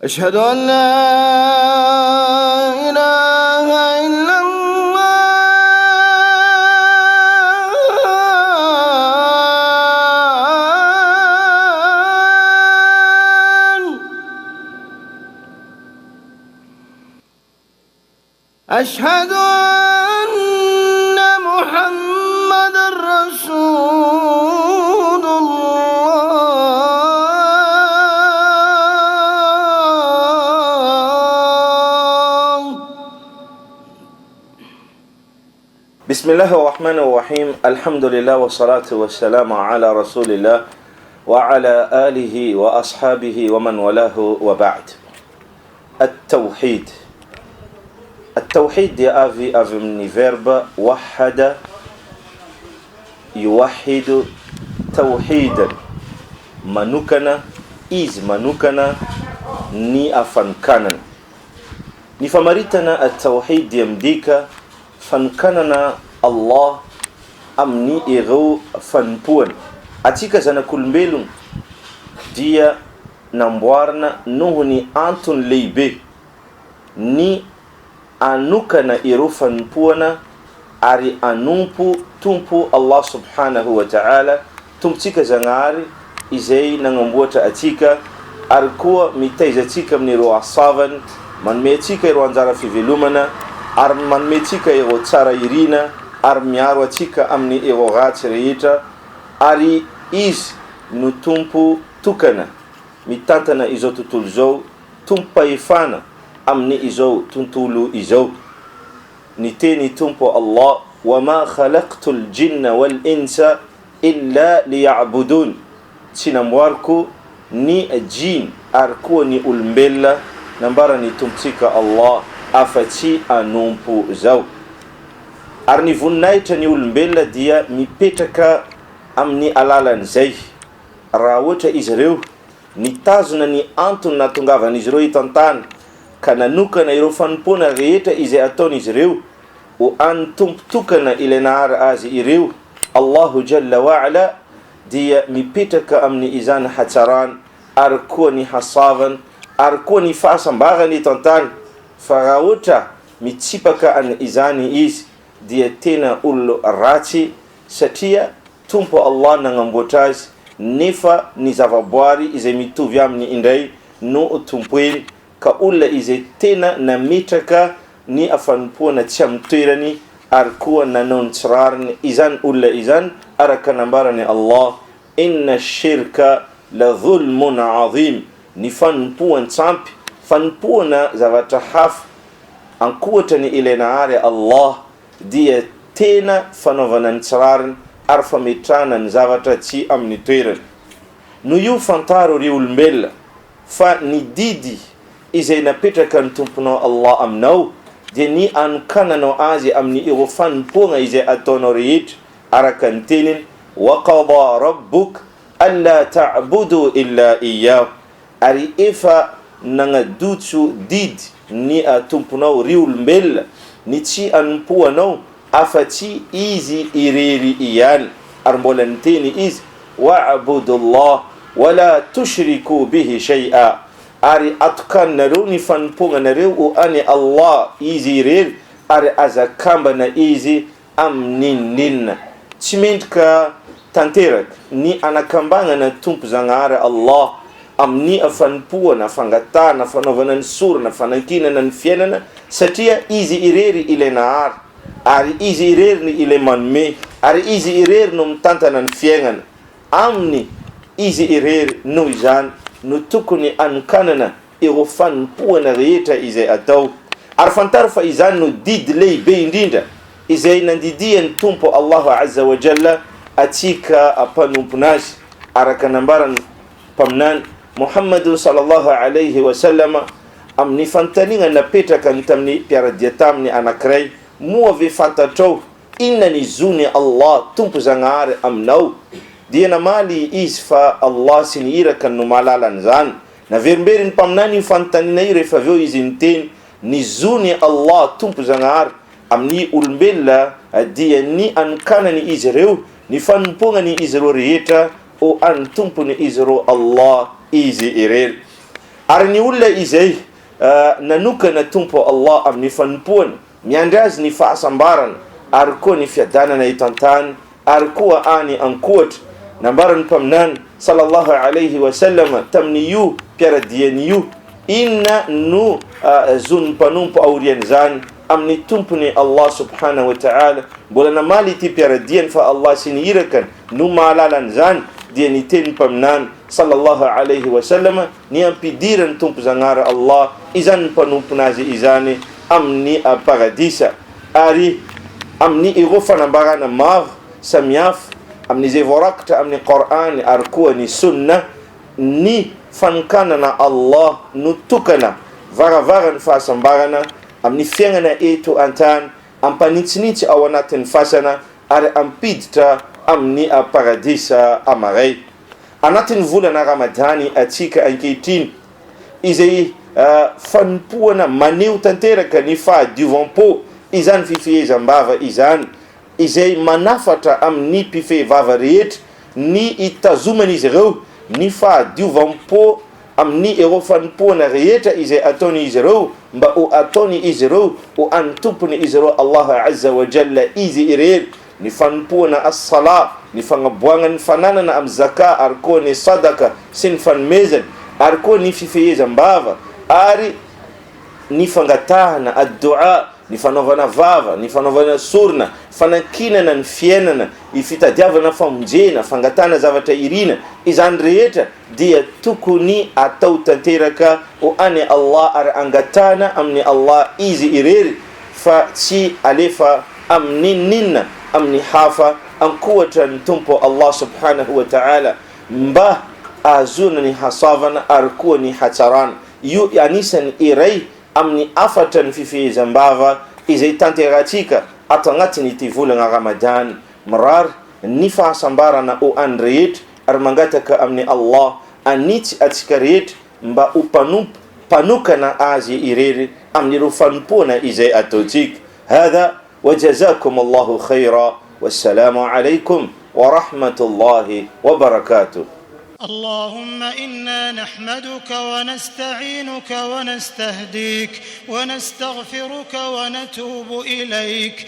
أشهد أن لا إله إلا الله أشهد أن محمد رسول الله. بسم الله الرحمن الرحيم. الحمد لله والصلاة والسلام على رسول الله وعلى آله وأصحابه ومن والاه وبعد. التوحيد. التوحيد يأتي من verbe وحد يوحد توحيدا manukana is manukana ni afankanan ni famaritana التوحيد يمديك fankanana Allah amni ego fanpuan atika sana kulmbelun dia nambuarna nuhuni antun leibe ni anukana iro fanpuana ari anumpu tumpu Allah subhanahu wa ta'ala tumtika zangari izay nangambuata atika arkuwa mitaiza tika mniro asavan man metika iro anjara fivilumana ar man metika iro tsara irina ar miaro atika amni iro gati reita ari is nutumpu tukana mitantana izo tutulzo tumpa ifana amni izo tuntulu izo niteni tumpo Allah wama khalaqtul jinna wal insa illa liya'budun sinamwarku ni jin arku ni ulmbella nambara ni tumtika Allah afati anumpu zau arni vunaita ni ulmbella dia mipetaka amni alalan zai rawota izrew ni tazuna ni antun na tungava ni zroi tantan kana nuka na irofan puna reeta ize atoni izrew o antum tukana ile naar azi irew Allahu jalla wa ala dia mipitaka amni izan hataran arkoni hasavan arkoni fasan bagani tantan farawuta mitsipaka an izani is dia tena ul rati satia tumpo Allah nangambotaj nifa nizavabwari ize mituvyamni indai no tumpweli ka ulla ize tena na mitaka ni afanpuwa na chamtuirani arkuwa na nontrarni izan ulla izan araka nambarani Allah inna shirka la dhulmun azim ni fanpuwa ntsampi fanpuwa na zavatahaf ankuwata ni ile naare Allah dia tena fanovana ntrarni arfa mitrana nzavata chi amnituiran nuyu fantaro riul mbella fa ni didi ize inapita kan tumpuno Allah amnau je ni ankana no azi amni irufan punga ize atonorit arakantinin wa qada rabbuk alla ta'budu illa iyyah ari ifa nanga dutsu did ni atumpuno riul mbella ni chi anpuwa no afati izi iriri iyan armbolantini is wa'budullah wala tushriku bihi shay'a ari atkan naruni fanpunga nareu ani Allah izi rir ari azakamba na izi amnin chimentka tanterak ni anakambanga na tumpu zangara Allah amni afanpuwa na fangata na fanovanan sur na fanakina na fienana satia izi iriri ile naar ari izi irir ni ile manme ari izi irir num tantanan fiengan amni izi irir no izan no tukuni ankanana irofan puana reeta ize ataw arfantarfa izan no didlei beindinda ize nandidien tumpo Allah azza wa jalla atika apanumpunash arakanambaran pamnan Muhammad sallallahu alayhi wa sallama amni fantaninga na peta kantamni piaradiatamni anakrai muove fantato innani zuni Allah tumpu zangare amnau dia mali isfa Allah sinira kan numalalan zan na verberin pamnani fantanina ire favio izinten ni zuni Allah tumpu zangar amni ulmbella dia ni ankana ni izreu ni fanpunga ni izro rieta o antumpu ni izro Allah izi irel Ary ny olona izay nanokana tompo Allah amin'ny fanompoana, miandry azy ny fahasambarana ary koa ny fiadanana eto an-tany, ary koa any ankoatra. Nambarany mpaminany sallallahu alayhi wa sallam tamin'io mpiaradian'io, inona no zon'ny mpanompo aorian'izany amin'ny tompony Allah subhanahu wa ta'ala. Mbola namaly ity mpiaradiany fa Allah sy ny irakany no mahalala an'izany, dia niteny mpaminany sallallahu alayhi wa sallam, ny ampidirany tompo zagnara Allah izany mpanomponazy izany amin'ny paradisa. Ary amin'ny ireo fanambarana maro samihafa amin'izay voarakitra amin'ny Qur'an ary koa ny sunna, ny fanonkanana Allah no tokana varavarany fahasambarana amin'ny fiainana eto an-tany, ampanitsinitsy ao anatin'ny fasana ary ampiditra amin'ny paradisa amaray. Anatin'ny volana Ramadany atsika ankehitriny, izay fanompoana maneho tanteraka ny fahadiovam-po izany fifehezam-bava izany, izay manafatra amin'ny mpifehivava rehetra ny itazoman'izy ireo ny fahadiovam-po amin'ny ireo fanompoana rehetra izay ataon'izy ireo, mba ho ataony izy ireo ho antompony izy ireo Allah azza wa jalla izy irery. Ny fanompoana as-sala, ny fagnaboagna ny fananana amin'ny zaka ary koa ny sadaka sy ny fanomezana, ary koa ny fifehezam-bava, ary ny fangatahana ad-dua, ny fanaovana vava, ny fanaovana sorona, fanankinana ny fiainana, ny fitadiavana famonjena, fangatahana zavatra irina, izany rehetra dia tokony atao tanteraka ho any Allah ary angatahana amin'ny Allah izy irery, fa tsy alefa amin'ny ninna amin'ny hafa ankoatra ny tompo Allah subhanahu wa ta'ala, mba azona ny hasavana ary koa ny hatsarana. Io anisany iray amin'ny afatra ny fifehezam-bava izay tanteratsika ato agnatiny ity volana Ramadan. Mirary ny fahasambarana ho any rehetra ary mangataka amin'ny Allah anitsy atsika rehetra mba ho panokana azy irery amin'ireo fanompoana izay ataotsika. Hadha wa jazakum Allahu khaira, wassalamu alaikum wa rahmatullahi wa barakatuh. اللهم إنا نحمدك ونستعينك ونستهديك ونستغفرك ونتوب إليك